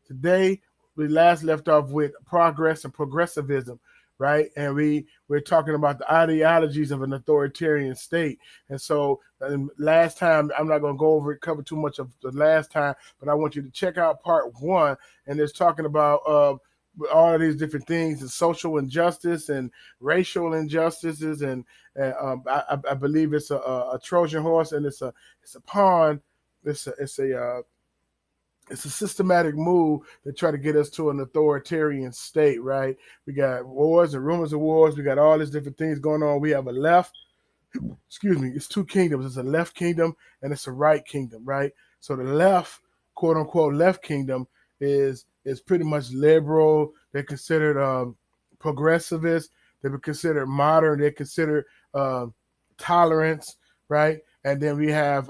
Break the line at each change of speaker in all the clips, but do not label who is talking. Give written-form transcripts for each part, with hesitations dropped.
Today, we last left off with progress and progressivism, right? And we're talking about the ideologies of an authoritarian state. And so, last time, I'm not going to go over it, cover too much of the last time, but I want you to check out part one, and it's talking about all of these different things, and social injustice and racial injustices, and I believe it's a Trojan horse, and it's a pawn. It's a systematic move to try to get us to an authoritarian state, right? We got wars and rumors of wars. We got all these different things going on. We have a left, excuse me, it's two kingdoms. It's a left kingdom and it's a right kingdom, right? So the left, quote unquote, left kingdom is pretty much liberal. They're considered progressivist. They're considered modern. They're considered tolerance, right? And then we have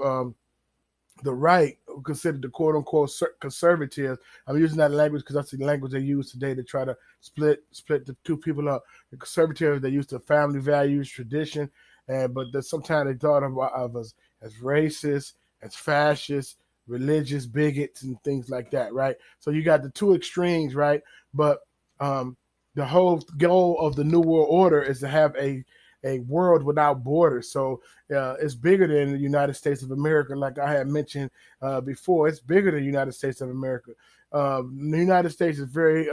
the right, considered the quote unquote conservatives. I'm using that language because that's the language they use today to try to split the two people up. The conservatives, they use the family values, tradition, but sometimes they thought of us as racist, as fascist, religious bigots, and things like that, right? So you got the two extremes, right? But the whole goal of the New World Order is to have a world without borders. So it's bigger than the United States of America, like I had mentioned before. It's bigger than the United States of America. The United States is very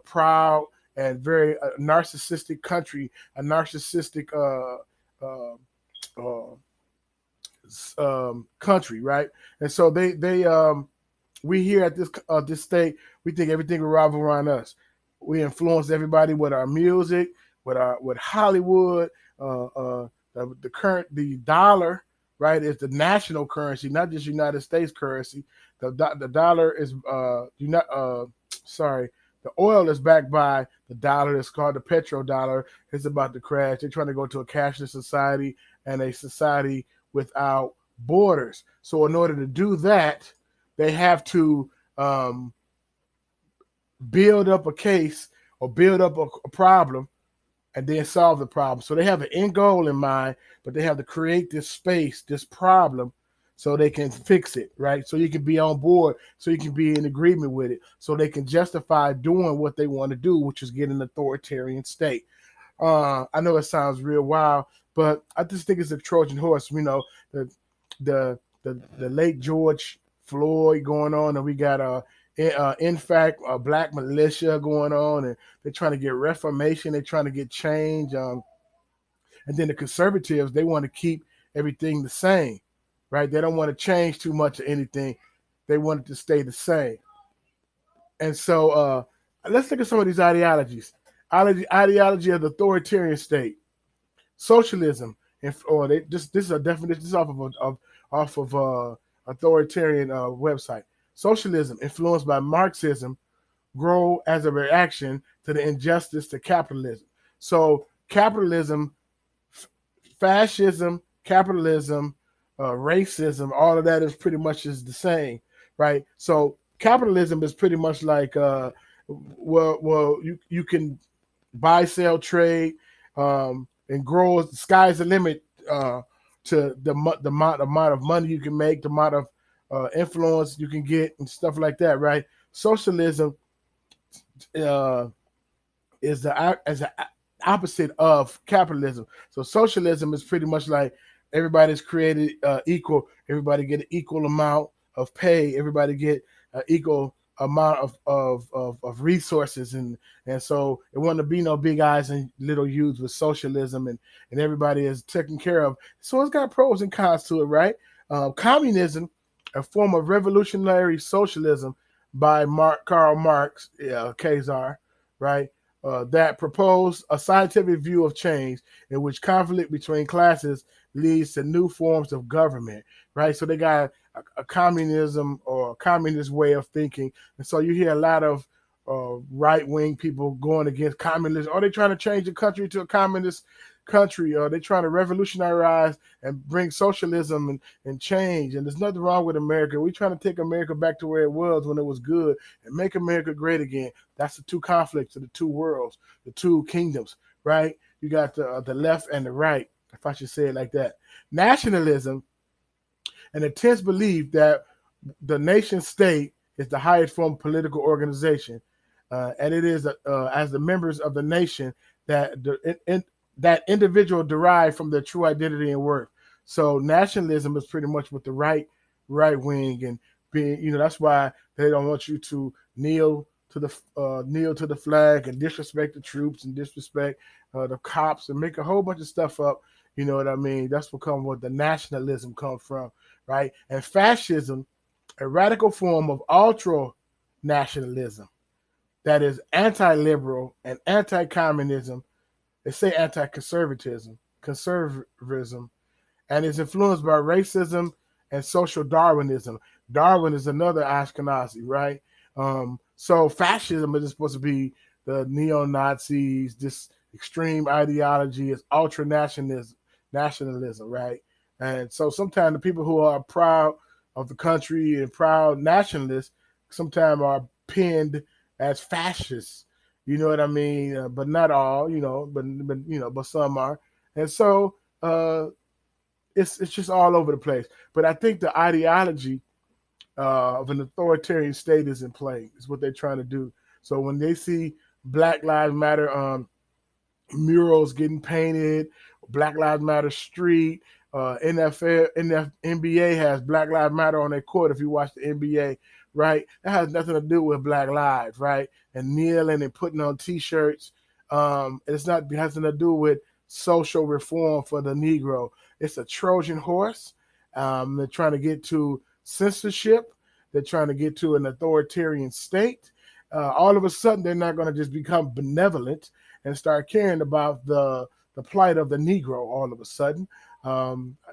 proud and very narcissistic country, a narcissistic country, right? And so we here at this state, we think everything revolves around us. We influence everybody with our music, with Hollywood. The dollar, right, is the national currency, not just United States currency. The dollar is the oil is backed by the dollar. It's called the petrodollar. It's about to crash. They're trying to go to a cashless society and a society without borders. So in order to do that, they have to build up a case or build up a problem and then solve the problem. So they have an end goal in mind, but they have to create this space, this problem, so they can fix it, right? So you can be on board, so you can be in agreement with it, so they can justify doing what they want to do, which is get an authoritarian state. I know it sounds real wild, but I just think it's a Trojan horse. You know, the late George Floyd going on, and we got in fact, a black militia going on, and they're trying to get reformation. They're trying to get change. And then the conservatives, they want to keep everything the same, right? They don't want to change too much of anything. They want it to stay the same. And so let's look at some of these ideologies. Ideology of the authoritarian state, socialism, this is a definition. This is off of authoritarian website. Socialism, influenced by Marxism, grow as a reaction to the injustice to capitalism. So capitalism, fascism, capitalism, racism, all of that is pretty much is the same, right? So capitalism is pretty much like, you can buy, sell, trade, and grow. The sky's the limit to the amount of money you can make, the amount of influence you can get, and stuff like that, right? Socialism is the opposite of capitalism. So socialism is pretty much like everybody's created equal. Everybody get an equal amount of pay. Everybody get an equal amount of resources, and so it wouldn't be no big eyes and little U's with socialism, and everybody is taken care of. So it's got pros and cons to it, right? Communism, a form of revolutionary socialism by Karl Marx, Khazar, right? That proposed a scientific view of change in which conflict between classes leads to new forms of government, right? So they got a communism or a communist way of thinking. And so you hear a lot of right-wing people going against communism. Are they trying to change the country to a communist country? Or they trying to revolutionize and bring socialism and change? And there's nothing wrong with America. We're trying to take America back to where it was when it was good and make America great again. That's the two conflicts of the two worlds, the two kingdoms, right? You got the left and the right, if I should say it like that. Nationalism, an intense belief that the nation state is the highest form of political organization, and it is as the members of the nation that that individual derive from their true identity and worth. So nationalism is pretty much what the right wing and being, that's why they don't want you to kneel to the flag and disrespect the troops and disrespect the cops and make a whole bunch of stuff up. You know what I mean? That's what the nationalism comes from, right? And fascism, a radical form of ultra nationalism that is anti-liberal and anti-communism. They say anti-conservatism, conservatism, and is influenced by racism and social Darwinism. Darwin is another Ashkenazi, right? So fascism is supposed to be the neo-Nazis, this extreme ideology is ultra nationalism, right? And so sometimes the people who are proud of the country and proud nationalists sometimes are pinned as fascists. You know what I mean? But not all, but some are. And so it's just all over the place. But I think the ideology of an authoritarian state is in play. Is what they're trying to do. So when they see Black Lives Matter murals getting painted, Black Lives Matter street, NBA has Black Lives Matter on their court. If you watch the NBA, right, that has nothing to do with Black lives, right? And kneeling and putting on T-shirts. It has nothing to do with social reform for the Negro. It's a Trojan horse. They're trying to get to censorship. They're trying to get to an authoritarian state. All of a sudden, they're not going to just become benevolent and start caring about the plight of the Negro all of a sudden.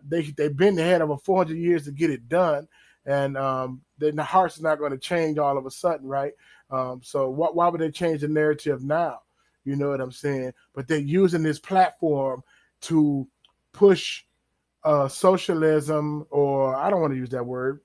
They've been ahead of 400 years to get it done, and the heart's not going to change all of a sudden, right? So why would they change the narrative now? You know what I'm saying? But they're using this platform to push socialism, or I don't want to use that word.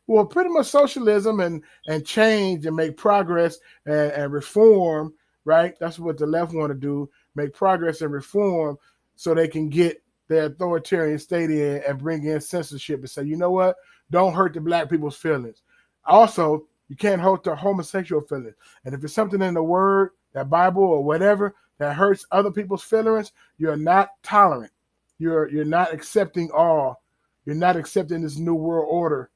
Well, pretty much socialism and change and make progress and reform, right? That's what the left want to do, make progress and reform so they can get their authoritarian state in and bring in censorship and say, you know what? Don't hurt the Black people's feelings. Also, you can't hurt the homosexual feelings. And if it's something in the word, that Bible or whatever, that hurts other people's feelings, you're not tolerant. You're not accepting all. You're not accepting this new world order,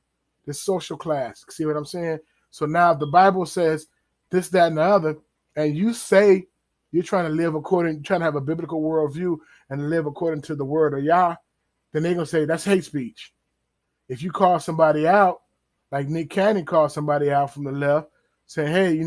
this social class. See what I'm saying? So now if the Bible says this, that, and the other, and you say you're trying to have a biblical worldview and live according to the word of Yah, then they're going to say that's hate speech. If you call somebody out, like Nick Cannon called somebody out from the left, saying, hey,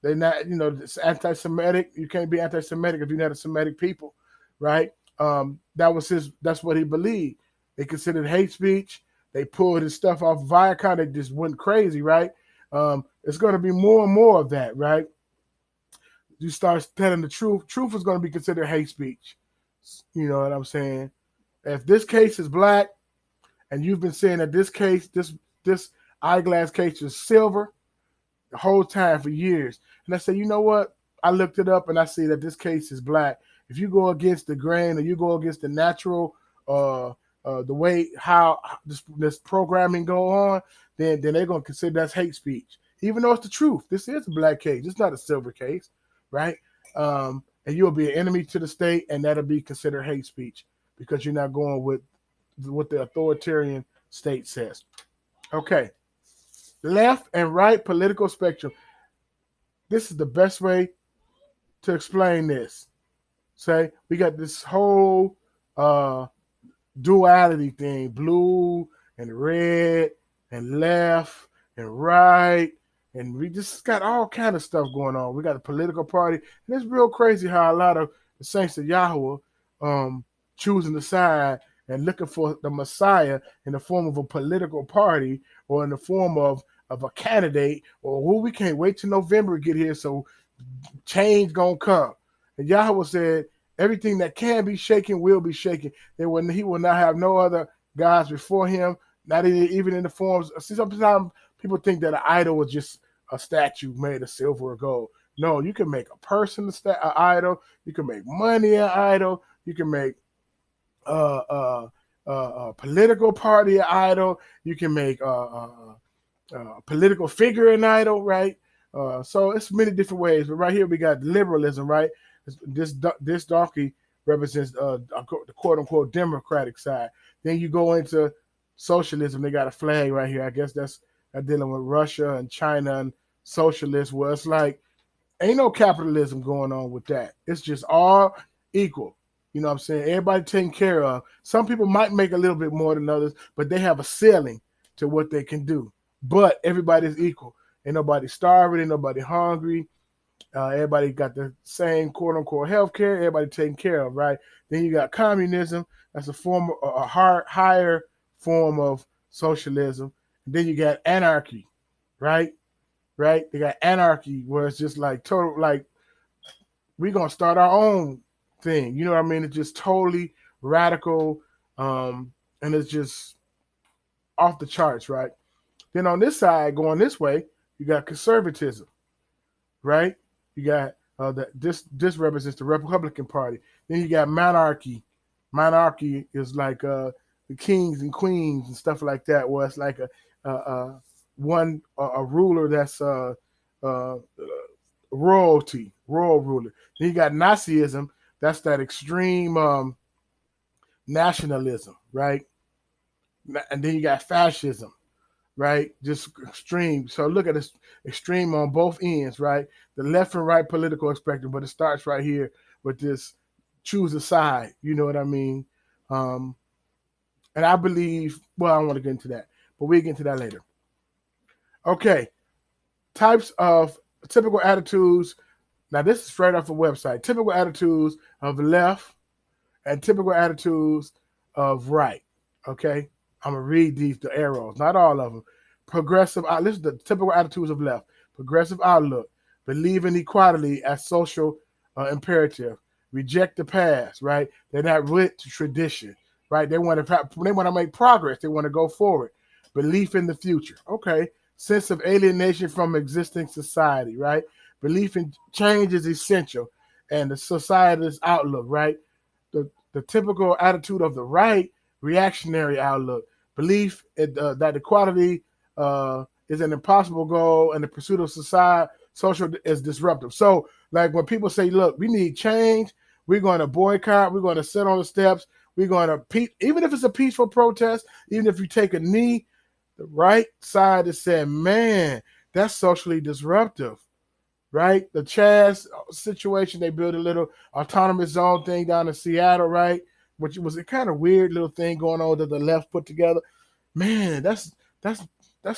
they're not, it's anti-Semitic. You can't be anti-Semitic if you're not a Semitic people, right? That's what he believed. They considered hate speech. They pulled his stuff off Viacom. They just went crazy, right? It's going to be more and more of that, right? You start telling the truth. Truth is going to be considered hate speech. You know what I'm saying? If this case is black, and you've been saying that this case, this eyeglass case is silver the whole time for years, and I say, you know what? I looked it up and I see that this case is black. If you go against the grain or you go against the natural, the way how this programming go on, then they're going to consider that's hate speech, even though it's the truth. This is a black case. It's not a silver case, right? And you'll be an enemy to the state, and that'll be considered hate speech because you're not going with what the authoritarian state says. Okay. Left and right political spectrum. This is the best way to explain this. Say we got this whole duality thing, blue and red and left and right, and we just got all kind of stuff going on. We got a political party, and it's real crazy how a lot of the saints of Yahweh choosing the side and looking for the Messiah in the form of a political party or in the form of a candidate, or we can't wait till November to get here, so change gonna come. And Yahweh said, everything that can be shaken will be shaken. He will not have no other gods before him, not even in the forms. See, sometimes people think that an idol is just a statue made of silver or gold. No, you can make a person an idol. You can make money an idol. You can make a political party an idol. You can make political figure and idol, right? So it's many different ways. But right here we got liberalism, right? This donkey represents the quote unquote democratic side. Then you go into socialism. They got a flag right here. I guess that's dealing with Russia and China and socialists. Where it's like ain't no capitalism going on with that. It's just all equal. You know what I'm saying? Everybody taken care of. Some people might make a little bit more than others, but they have a ceiling to what they can do. But everybody's equal. Ain't nobody starving, ain't nobody hungry. Everybody got the same quote unquote health care, everybody taken care of, right? Then you got communism, that's a form of higher form of socialism. And then you got anarchy, right? Right? They got anarchy where it's just like total like we're gonna start our own thing. You know what I mean? It's just totally radical, and it's just off the charts, right? Then on this side, going this way, you got conservatism, right? You got this represents the Republican Party. Then you got monarchy. Monarchy is like the kings and queens and stuff like that, where it's like a ruler that's royalty, royal ruler. Then you got Nazism. That's that extreme nationalism, right? And then you got fascism, right? Just extreme. So look at this extreme on both ends, right? The left and right political spectrum, but it starts right here with this choose a side. You know what I mean? And I believe, well, I don't want to get into that, but we'll get into that later. Okay. Types of typical attitudes. Now, this is straight off the website. Typical attitudes of left and typical attitudes of right. Okay. I'm going to read the arrows, not all of them. Progressive, listen to the typical attitudes of left. Progressive outlook, believe in equality as social imperative, reject the past, right? They're not with tradition, right? They want to make progress. They want to go forward. Belief in the future. Okay. Sense of alienation from existing society, right? Belief in change is essential, and the society's outlook, right? The typical attitude of the right, reactionary outlook, belief that equality is an impossible goal, and the pursuit of social is disruptive. So, like when people say, "Look, we need change. We're going to boycott. We're going to sit on the steps. We're going to even if it's a peaceful protest, even if you take a knee." The right side is saying, "Man, that's socially disruptive." Right? The Chaz situation, they built a little autonomous zone thing down in Seattle, right? Which was a kind of weird little thing going on that the left put together. Man, that's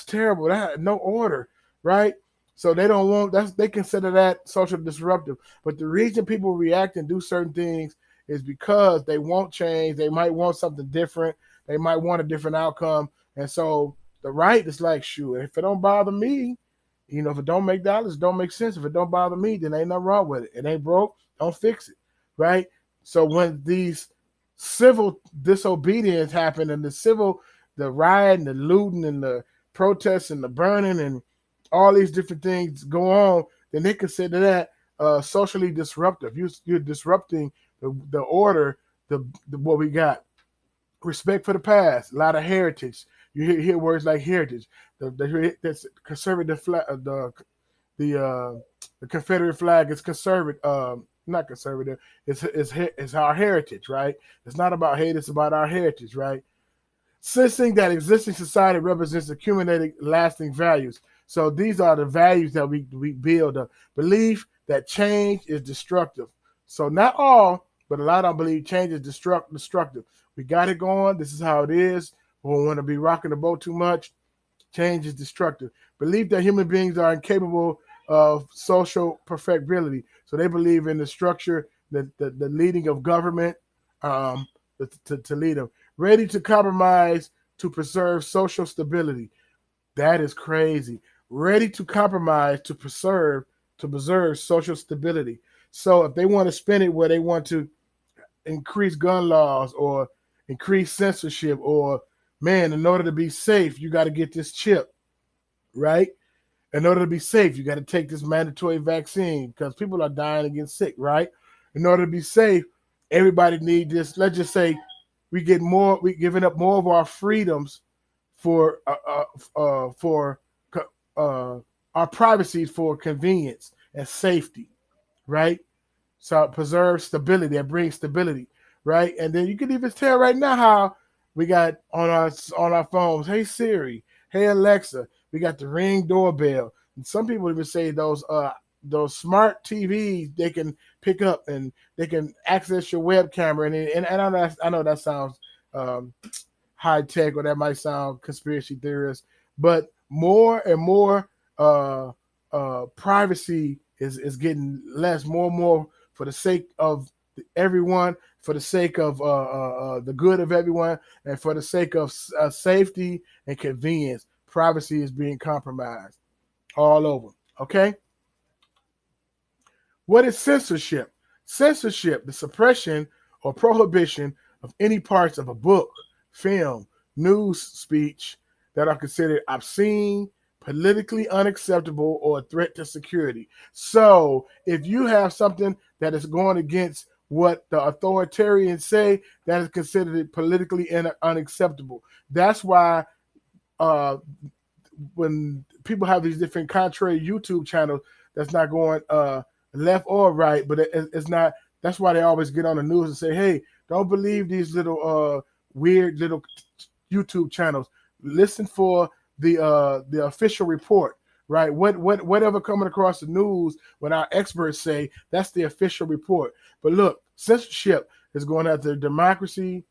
terrible. That had no order, right? So they don't want they consider that social disruptive. But the reason people react and do certain things is because they want change. They might want something different. They might want a different outcome. And so the right is like, shoot, if it don't bother me, if it don't make dollars, it don't make sense. If it don't bother me, then ain't nothing wrong with it. It ain't broke, don't fix it, right? So when these civil disobedience happen and the riot and the looting and the protests and the burning and all these different things go on, then they consider that socially disruptive. You're disrupting the order, the what we got. Respect for the past, a lot of heritage. You hear words like heritage. That's conservative flag. The Confederate flag is conservative. Not conservative. It's our heritage, right? It's not about hate. It's about our heritage, right? Sensing that existing society represents accumulated lasting values. So these are the values that we build. A belief that change is destructive. So not all, but a lot of them believe change is destructive. We got it going. This is how it is. We don't want to be rocking the boat too much. Change is destructive. Believe that human beings are incapable of social perfectibility. So they believe in the structure, the leading of government to lead them. Ready to compromise to preserve social stability. That is crazy. Ready to compromise to preserve social stability. So if they want to spend it where they want to increase gun laws or increase censorship or, man, in order to be safe, you got to get this chip, right? In order to be safe, you got to take this mandatory vaccine because people are dying and getting sick, right? In order to be safe, everybody needs this. Let's just say we giving up more of our freedoms for our privacy for convenience and safety, right? So it preserves stability. It brings stability, right? And then you can even tell right now how we got on our phones. Hey Siri, hey Alexa. We got the Ring doorbell. And some people even say those smart TVs they can pick up and they can access your web camera. And I know that sounds um, high tech or that might sound conspiracy theorist, but more and more privacy is getting less, more and more for the sake of everyone, for the sake of the good of everyone, and for the sake of safety and convenience. Privacy is being compromised all over. Okay. What is censorship? Censorship, the suppression or prohibition of any parts of a book, film, news, speech that are considered obscene, politically unacceptable, or a threat to security. So if you have something that is going against what the authoritarians say, that is considered politically unacceptable. That's why uh, when people have these different contrary YouTube channels that's not going left or right, but it's not. That's why they always get on the news and say, "Hey, don't believe these little weird little YouTube channels. Listen for the official report." Right? Whatever coming across the news when our experts say that's the official report. But look, censorship is going after democracy,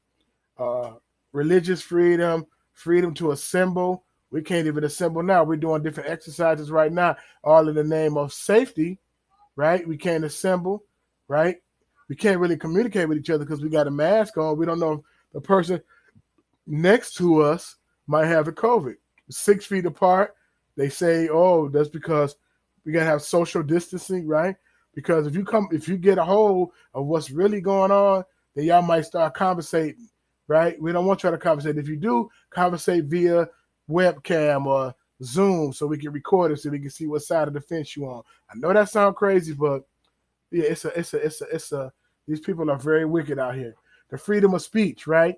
uh, religious freedom, freedom to assemble. We can't even assemble now. We're doing different exercises right now, all in the name of safety, right? We can't assemble, right? We can't really communicate with each other because we got a mask on. We don't know if the person next to us might have the COVID. 6 feet apart, they say, oh, that's because we gotta have social distancing, right? Because if you get a hold of what's really going on, then y'all might start conversating, right? We don't want y'all to conversate. If you do, conversate via webcam or Zoom so we can record it so we can see what side of the fence you on. I know that sounds crazy, but yeah, it's a these people are very wicked out here. The freedom of speech, right?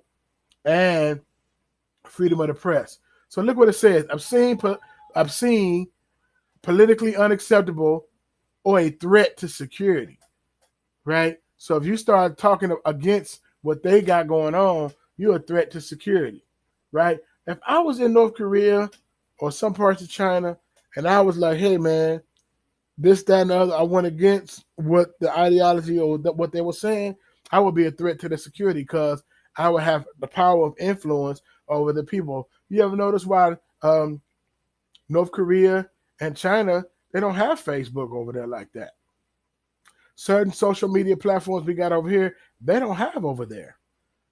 And freedom of the press. So look what it says. Obscene, politically unacceptable, or a threat to security, right? So if you start talking against what they got going on, you're a threat to security, right? If I was in North Korea or some parts of China and I was like, hey, man, this, that, and the other, I went against what the ideology or what they were saying, I would be a threat to the security because I would have the power of influence over the people. You ever notice why North Korea and China, they don't have Facebook over there like that? Certain social media platforms we got over here, they don't have over there,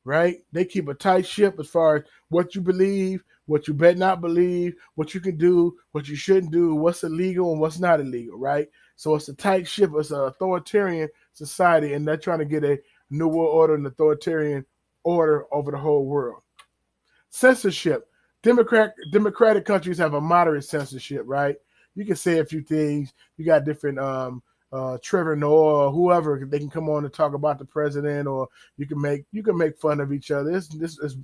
right? They keep a tight ship as far as what you believe, what you better not believe, what you can do, what you shouldn't do, what's illegal and what's not illegal, right? So it's a tight ship. It's an authoritarian society, and they're trying to get a new world order and authoritarian order over the whole world. Censorship. Democratic countries have a moderate censorship, right? You can say a few things. You got different Trevor Noah or whoever, they can come on and talk about the president, or you can make fun of each other. This is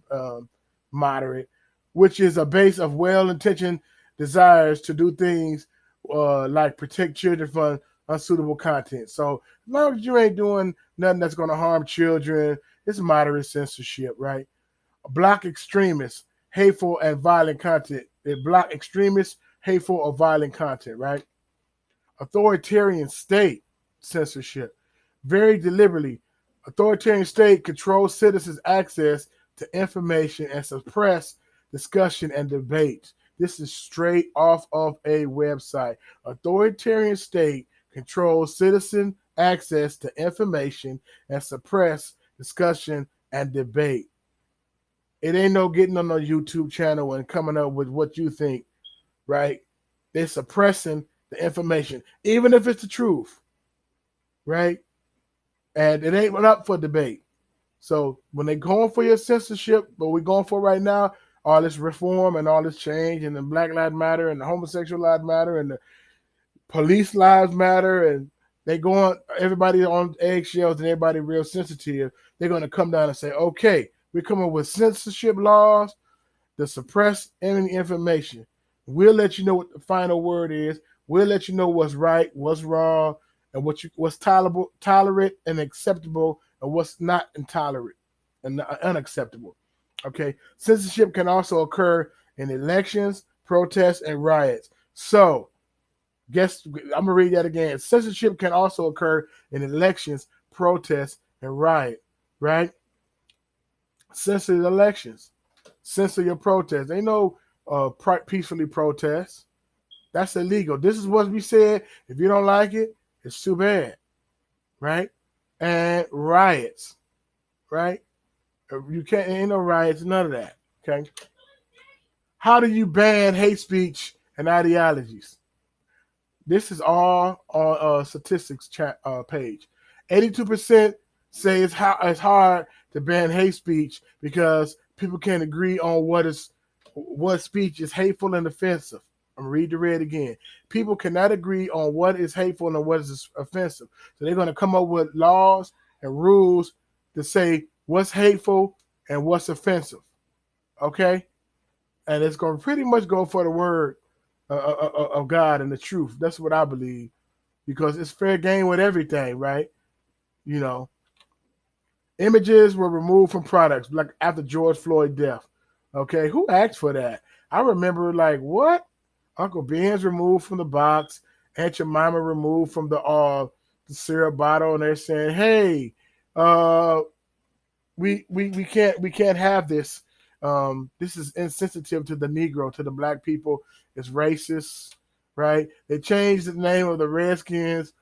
moderate, which is a base of well-intentioned desires to do things like protect children from unsuitable content. So as long as you ain't doing nothing that's going to harm children, it's moderate censorship, right? Block extremists, hateful and violent content. They block extremists, hateful or violent content, right? Authoritarian state censorship. Very deliberately, authoritarian state controls citizens' access to information and suppress discussion and debate. This is straight off of a website. Authoritarian state controls citizen access to information and suppress discussion and debate. It ain't no getting on a YouTube channel and coming up with what you think, right? They're suppressing the information, even if it's the truth, right? And it ain't up for debate. So when they're going for your censorship, what we're going for right now, all this reform and all this change, and the Black Lives Matter and the homosexual lives matter and the police lives matter, and they going, everybody on eggshells and everybody real sensitive, they're going to come down and say, okay, we're coming with censorship laws to suppress enemy information. We'll let you know what the final word is. We'll let you know what's right, what's wrong, and what's tolerant and acceptable, and what's not intolerant and unacceptable. Okay. Censorship can also occur in elections, protests, and riots. So, guess I'm gonna read that again. Censorship can also occur in elections, protests, and riot. Right? Censor the elections. Censor your protests. Ain't no peacefully protest. That's illegal. This is what we said. If you don't like it, it's too bad, right? And riots, right? You can't. Ain't no riots. None of that. Okay. How do you ban hate speech and ideologies? This is all on statistics page. 82% say it's hard to ban hate speech because people can't agree on what speech is hateful and offensive. I'm gonna read the red again. People cannot agree on what is hateful and what is offensive. So they're gonna come up with laws and rules to say what's hateful and what's offensive. Okay, and it's gonna pretty much go for the word of God and the truth. That's what I believe because it's fair game with everything, right? You know, images were removed from products like after George Floyd death. Okay, who asked for that? I remember like what? Uncle Ben's removed from the box, Aunt Jemima removed from the syrup bottle, and they're saying, "Hey, uh, we can't have this. This is insensitive to the Negro, to the black people. It's racist, right? They changed the name of the Redskins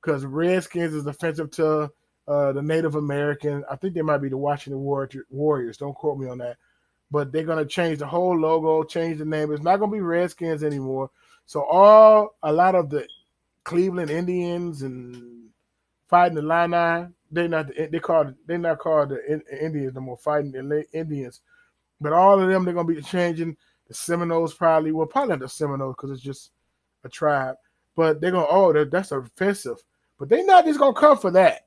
because Redskins is offensive to the Native American. I think they might be the Washington Warriors. Don't quote me on that. But they're gonna change the whole logo, change the name. It's not gonna be Redskins anymore. So a lot of the Cleveland Indians and fighting the Illini, they're not called the Indians no more. Fighting the Indians, but all of them they're gonna be changing. The Seminoles probably not the Seminoles because it's just a tribe, but they're gonna that's offensive. But they're not just gonna come for that,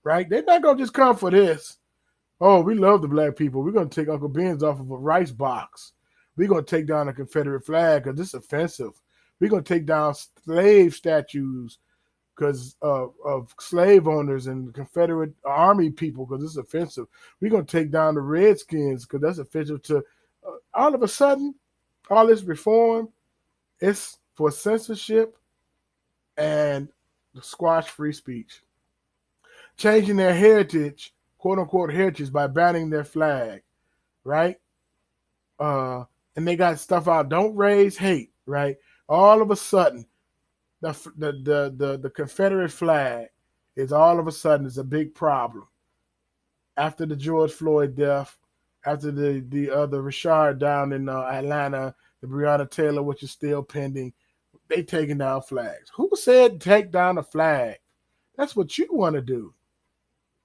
right? They're not gonna just come for this. Oh, we love the black people. We're gonna take Uncle Ben's off of a rice box. We're gonna take down the Confederate flag because it's offensive. We're gonna take down slave statues because of slave owners and Confederate Army people because it's offensive. We're going to take down the Redskins because that's offensive to all of a sudden, all this reform, it's for censorship and squash free speech. Changing their heritage, quote unquote heritage, by banning their flag, right? And they got stuff out, don't raise hate, right? All of a sudden, the Confederate flag is all of a sudden is a big problem after the George Floyd death, after the other Rashard down in Atlanta, the Breonna Taylor, which is still pending. They taking down flags. Who said take down a flag? That's what you want to do,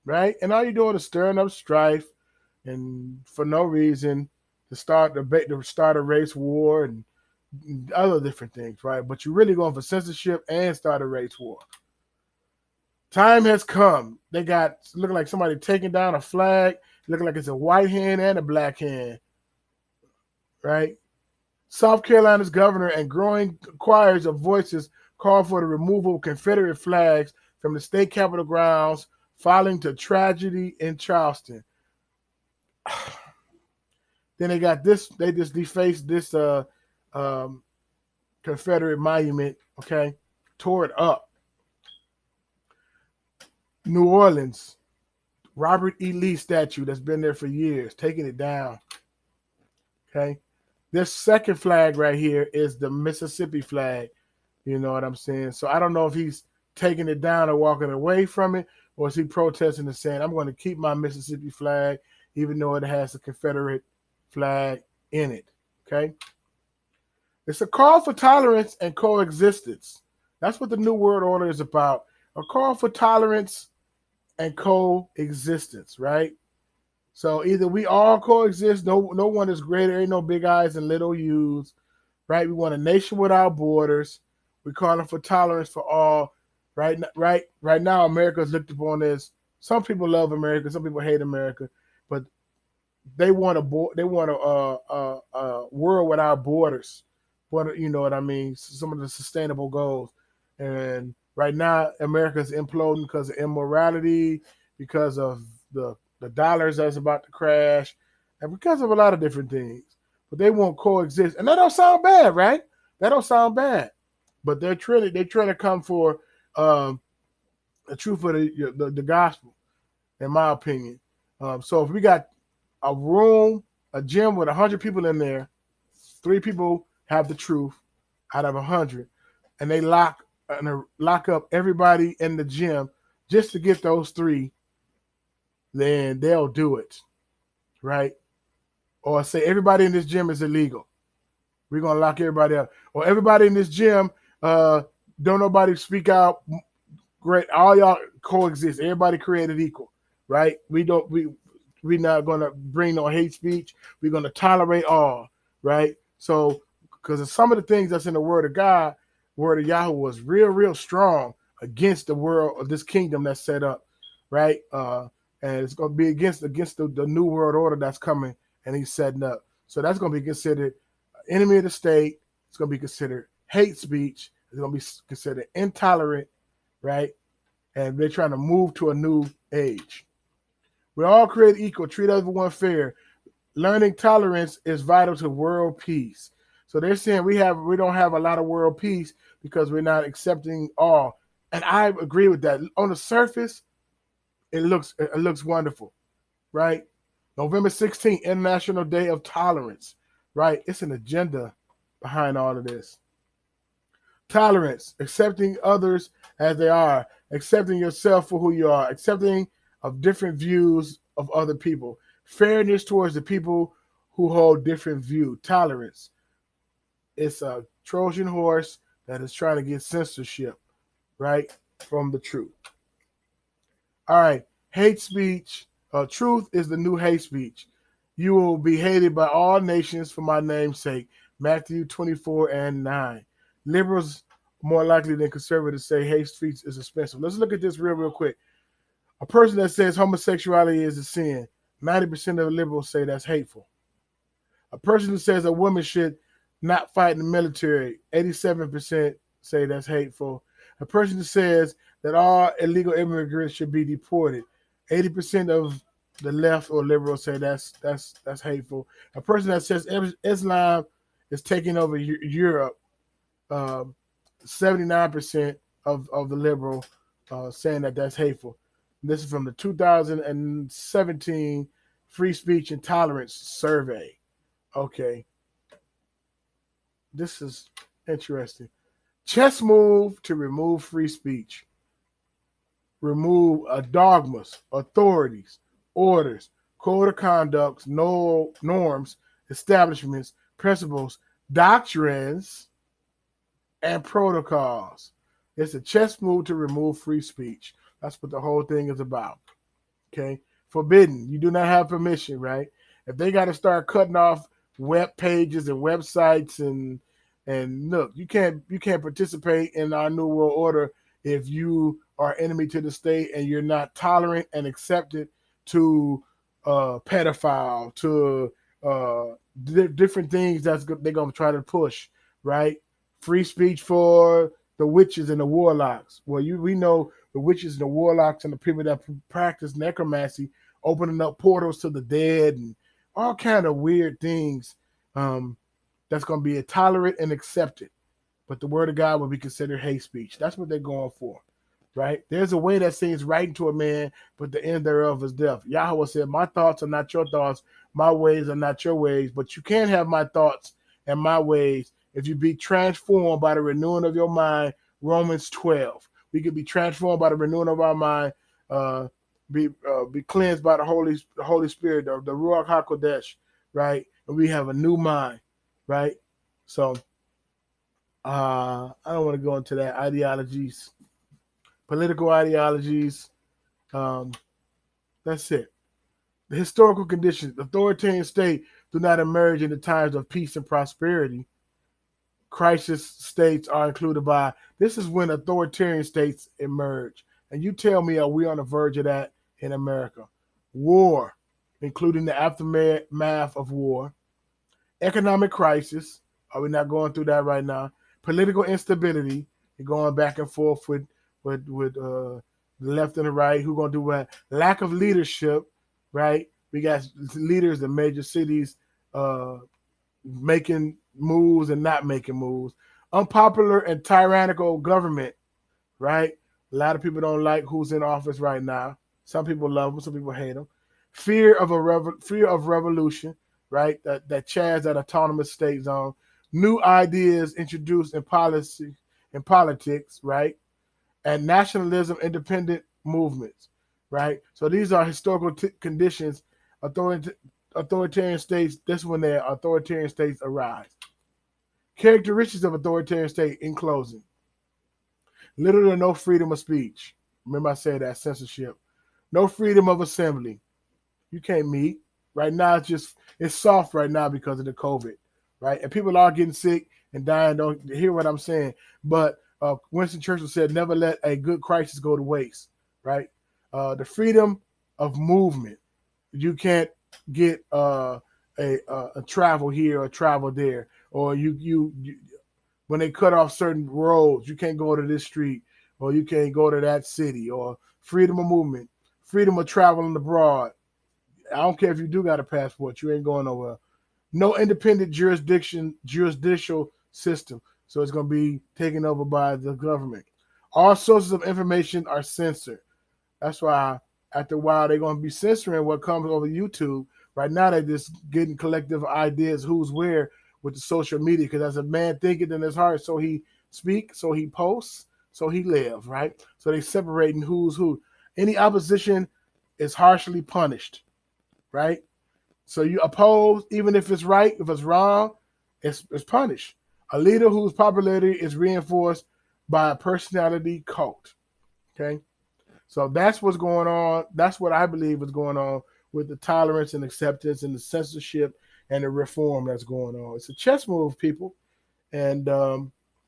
right? And all you're doing is stirring up strife, and for no reason to start a race war and other different things, right? But you're really going for censorship and start a race war. Time has come. They got looking like somebody taking down a flag, looking like it's a white hand and a black hand, right? South Carolina's governor and growing choirs of voices call for the removal of Confederate flags from the state capitol grounds following the tragedy in Charleston. Then they got this, they just defaced this Confederate monument, okay? Tore it up. New Orleans, Robert E. Lee statue that's been there for years, taking it down, okay? This second flag right here is the Mississippi flag, you know what I'm saying? So I don't know if he's taking it down or walking away from it, or is he protesting and saying, I'm going to keep my Mississippi flag, even though it has a Confederate flag in it, okay? It's a call for tolerance and coexistence. That's what the New World Order is about. A call for tolerance and coexistence, right? So either we all coexist, no one is greater, ain't no big eyes and little U's, right? We want a nation without borders. We're calling for tolerance for all. Right now, America is looked upon as, some people love America, some people hate America, but they want a world without borders. What you know what I mean? Some of the sustainable goals, and right now America is imploding because of immorality, because of the dollars that's about to crash, and because of a lot of different things. But they won't coexist, and that don't sound bad, right? That don't sound bad. But they're trying to come for um, the truth of the gospel, in my opinion. So if we got a room, a gym with 100 people in there, 3 people have the truth out of 100, and they lock up everybody in the gym just to get those 3, then they'll do it, right? Or say everybody in this gym is illegal. We're gonna lock everybody up. Or everybody in this gym, don't nobody speak out. Great, all y'all coexist. Everybody created equal, right? We're not gonna bring no hate speech. We're gonna tolerate all, right? So, because some of the things that's in the Word of God, Word of Yahweh was real strong against the world of this kingdom that's set up, right? And it's gonna be against the new world order that's coming, and He's setting up. So that's gonna be considered enemy of the state. It's gonna be considered hate speech. It's gonna be considered intolerant, right? And they're trying to move to a new age. We all create equal, treat everyone fair. Learning tolerance is vital to world peace. So they're saying we don't have a lot of world peace because we're not accepting all. And I agree with that. On the surface, it looks wonderful, right? November 16th, International Day of Tolerance, right? It's an agenda behind all of this. Tolerance, accepting others as they are, accepting yourself for who you are, accepting of different views of other people, fairness towards the people who hold different view. Tolerance. It's a Trojan horse that is trying to get censorship, right, from the truth. All right, hate speech. Truth is the new hate speech. You will be hated by all nations for my name's sake. Matthew 24:9. Liberals more likely than conservatives say hate speech is expensive. Let's look at this real quick. A person that says homosexuality is a sin, 90% of liberals say that's hateful. A person who says a woman should not fight in the military, 87% say that's hateful. A person who says that all illegal immigrants should be deported, 80% of the left or liberals say that's hateful. A person that says Islam is taking over Europe, 79% of the liberal saying that that's hateful. And this is from the 2017 Free Speech and Tolerance Survey. Okay. This is interesting. Chess move to remove free speech. Remove dogmas, authorities, orders, code of conducts, norms, establishments, principles, doctrines, and protocols. It's a chess move to remove free speech. That's what the whole thing is about. Okay? Forbidden. You do not have permission, right? If they got to start cutting off web pages and websites and look, you can't participate in our new world order if you are enemy to the state and you're not tolerant and accepted to pedophile, to different things they're going to try to push, right? Free speech for the witches and the warlocks. Well, we know the witches and the warlocks and the people that practice necromancy, opening up portals to the dead and all kind of weird things that's going to be tolerant and accepted. But the word of God will be considered hate speech. That's what they're going for, right? There's a way that seems right to a man, but the end thereof is death. Yahweh said, my thoughts are not your thoughts. My ways are not your ways. But you can't have my thoughts and my ways if you be transformed by the renewing of your mind. Romans 12. We could be transformed by the renewing of our mind, be cleansed by the Holy Spirit, the Ruach HaKodesh, right? And we have a new mind, right? So I don't want to go into that. Ideologies, political ideologies. That's it. The historical conditions. The authoritarian state do not emerge in the times of peace and prosperity. Crisis states are included by. This is when authoritarian states emerge. And you tell me, are we on the verge of that in America? War. including the aftermath of war, economic crisis. Are we not going through that right now? Political instability. You're going back and forth with the left and the right. Who gonna do what? Lack of leadership, right? We got leaders in major cities uh, making moves and not making moves. Unpopular and tyrannical government, right? A lot of people don't like who's in office right now. Some people love them, some people hate them. Fear of revolution, right? That Chad's that autonomous state zone. New ideas introduced in politics, right? And nationalism, independent movements, right? So these are historical conditions. Authoritarian states. This is when their authoritarian states arise. Characteristics of authoritarian state. In closing, little or no freedom of speech. Remember I said that, censorship. No freedom of assembly. You can't meet. Right now it's soft right now because of the COVID, right? And people are getting sick and dying. Don't hear what I'm saying. But Winston Churchill said, never let a good crisis go to waste, right? The freedom of movement. You can't get a travel here or travel there. Or you when they cut off certain roads, you can't go to this street or you can't go to that city. Or freedom of movement, freedom of traveling abroad. I don't care if you do got a passport, you ain't going nowhere. No independent judicial system. So it's going to be taken over by the government. All sources of information are censored. That's why after a while they're going to be censoring what comes over YouTube. Right now they're just getting collective ideas who's where with the social media, because as a man thinketh in his heart, so he speaks, so he posts, so he lives, right? So they separating who's who. Any opposition is harshly punished, right? So you oppose, even if it's right, if it's wrong, it's punished. A leader whose popularity is reinforced by a personality cult. Okay. So that's what's going on. That's what I believe is going on with the tolerance and acceptance and the censorship and the reform that's going on. It's a chess move, people. And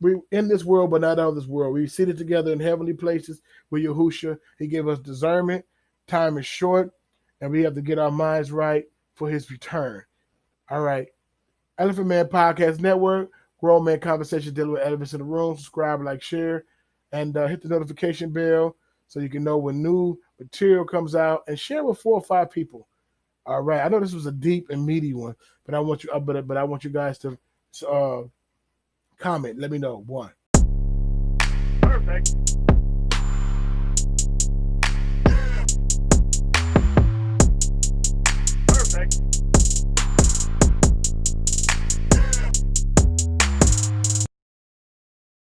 we in this world, but not of this world. We seated together in heavenly places with Yahushua. He gave us discernment. Time is short, and we have to get our minds right for his return. All right. Elephant Man Podcast Network, Grown Man Conversation dealing with elephants in the room. Subscribe, like, share, and hit the notification bell so you can know when new material comes out, and share with 4 or 5 people. All right. I know this was a deep and meaty one, but I want you, but I want you guys to comment. Let me know. 1. Perfect.